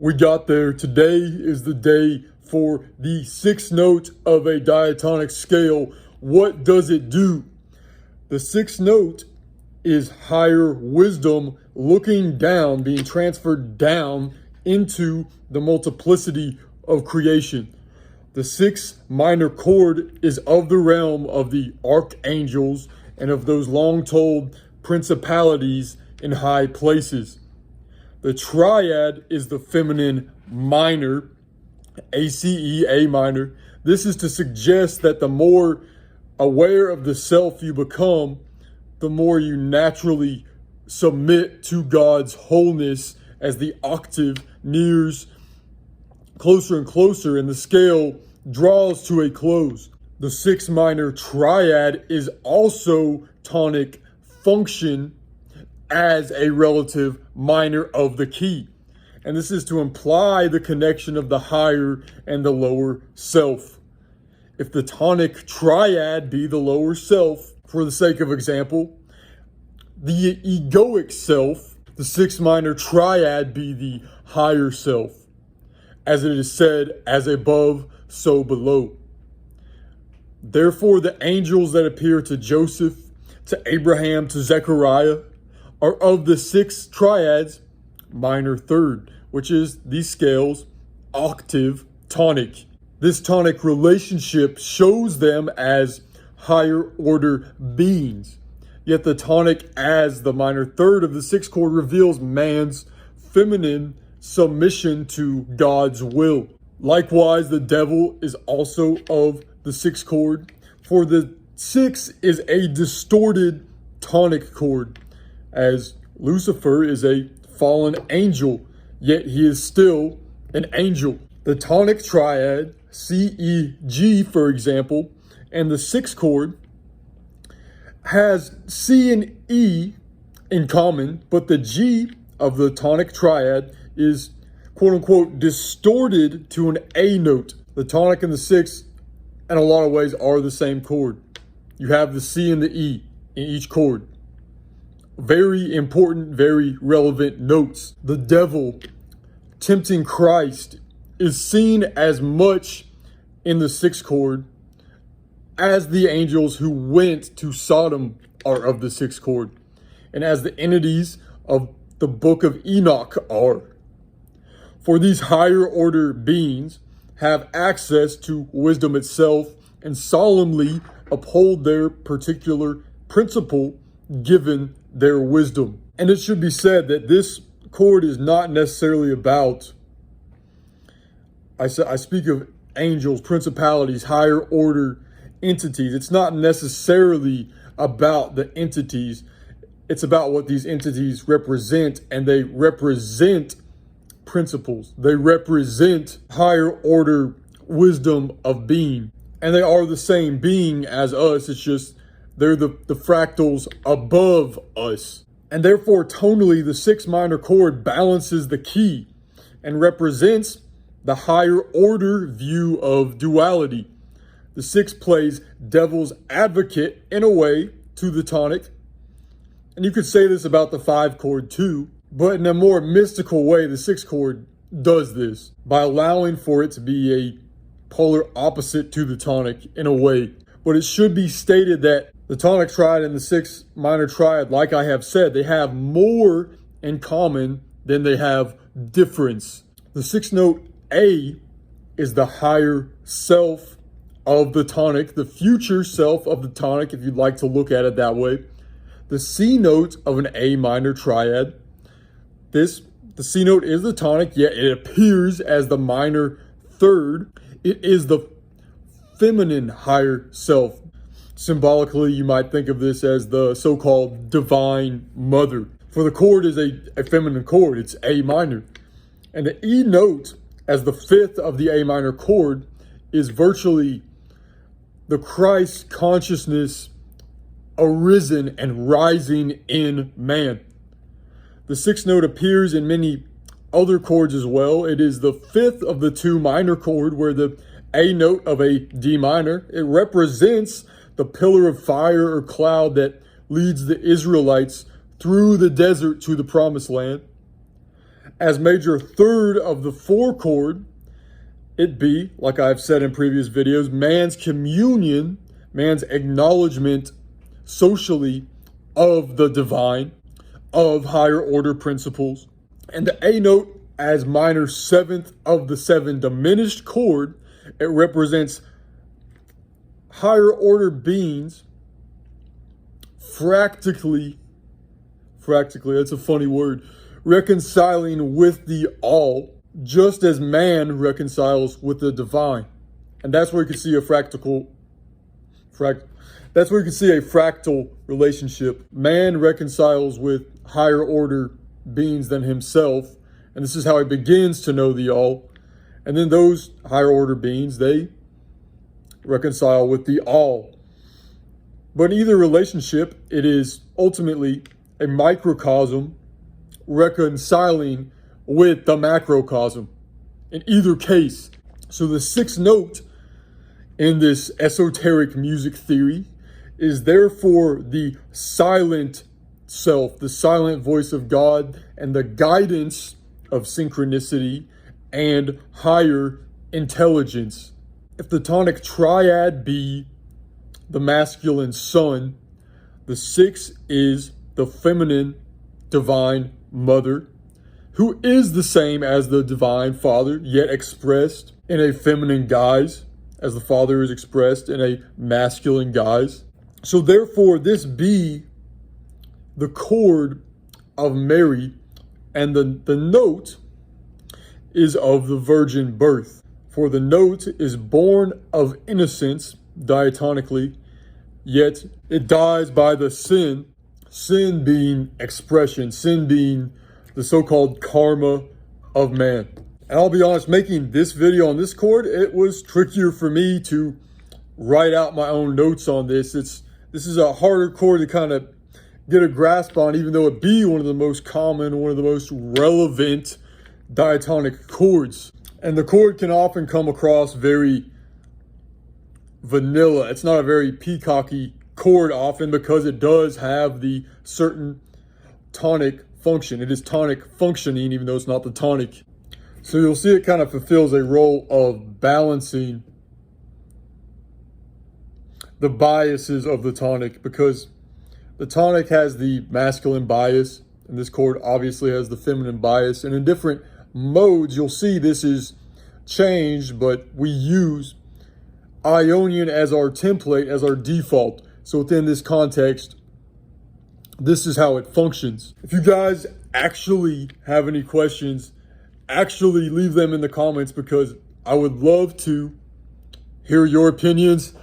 We got there. Today is the day for the sixth note of a diatonic scale. What does it do? The sixth note is higher wisdom looking down, being transferred down into the multiplicity of creation. The sixth minor chord is of the realm of the archangels and of those long-told principalities in high places. The triad is the feminine minor, ACE, A minor. This is to suggest that the more aware of the self you become, the more you naturally submit to God's wholeness as the octave nears closer and closer and the scale draws to a close. The sixth minor triad is also tonic function as a relative minor of the key. And this is to imply the connection of the higher and the lower self. If the tonic triad be the lower self, for the sake of example, the egoic self, the sixth minor triad be the higher self. As it is said, as above, so below. Therefore, the angels that appear to Joseph, to Abraham, to Zechariah, are of the six triads, minor third, which is the scale's octave tonic. This tonic relationship shows them as higher order beings. Yet the tonic as the minor third of the sixth chord reveals man's feminine submission to God's will. Likewise, the devil is also of the sixth chord, for the six is a distorted tonic chord, as Lucifer is a fallen angel, yet he is still an angel. The tonic triad, C, E, G, for example, and the sixth chord has C and E in common, but the G of the tonic triad is quote unquote distorted to an A note. The tonic and the sixth in a lot of ways are the same chord. You have the C and the E in each chord. Very important, very relevant notes. The devil tempting Christ is seen as much in the sixth chord as the angels who went to Sodom are of the sixth chord, and as the entities of the book of Enoch are. For these higher order beings have access to wisdom itself and solemnly uphold their particular principle given their wisdom. And it should be said that this chord is not necessarily about, I speak of angels, principalities, higher order entities. It's not necessarily about the entities. It's about what these entities represent, and they represent principles. They represent higher order wisdom of being, and they are the same being as us. It's just they're the fractals above us. And therefore, tonally, the sixth minor chord balances the key and represents the higher order view of duality. The sixth plays devil's advocate in a way to the tonic. And you could say this about the five chord too, but in a more mystical way, the sixth chord does this by allowing for it to be a polar opposite to the tonic in a way. But it should be stated that the tonic triad and the sixth minor triad, like I have said, they have more in common than they have difference. The sixth note A is the higher self of the tonic, the future self of the tonic, if you'd like to look at it that way. The C note of an A minor triad, the C note is the tonic, yet it appears as the minor third. It is the feminine higher self. Symbolically, you might think of this as the so-called divine mother. For the chord is a feminine chord, it's A minor. And the E note, as the fifth of the A minor chord, is virtually the Christ consciousness arisen and rising in man. The sixth note appears in many other chords as well. It is the fifth of the two minor chord, where the A note of a D minor, it represents the pillar of fire or cloud that leads the Israelites through the desert to the promised land. As major third of the 4 chord, it be, like I've said in previous videos, man's communion, man's acknowledgement socially of the divine, of higher order principles. And the A note as minor 7th of the 7 diminished chord, it represents higher order beings fractically, that's a funny word, reconciling with the all, just as man reconciles with the divine. And that's where you can see a fractal relationship. Man reconciles with higher order beings than himself, and this is how he begins to know the all. And then those higher order beings, they reconcile with the all. But in either relationship, it is ultimately a microcosm reconciling with the macrocosm in either case. So the 6th note in this esoteric music theory is therefore the silent self, the silent voice of God, and the guidance of synchronicity and higher intelligence. If the tonic triad be the masculine sun, the 6 is the feminine divine mother, who is the same as the divine father, yet expressed in a feminine guise, as the father is expressed in a masculine guise. So therefore, this be the chord of Mary, and the note is of the virgin birth. For the note is born of innocence diatonically, yet it dies by the sin being expression, sin being the so-called karma of man. And I'll be honest, making this video on this chord, it was trickier for me to write out my own notes on this. This is a harder chord to kind of get a grasp on, even though it be one of the most common, one of the most relevant diatonic chords. And the chord can often come across very vanilla. It's not a very peacocky chord often because it does have the certain tonic function. It is tonic functioning, even though it's not the tonic. So you'll see it kind of fulfills a role of balancing the biases of the tonic, because the tonic has the masculine bias, and this chord obviously has the feminine bias. And in different modes, you'll see this is changed, but we use Ionian as our template, as our default. So within this context, this is how it functions. If you guys actually have any questions, actually leave them in the comments, because I would love to hear your opinions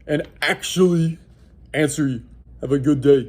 and actually answer you. Have a good day.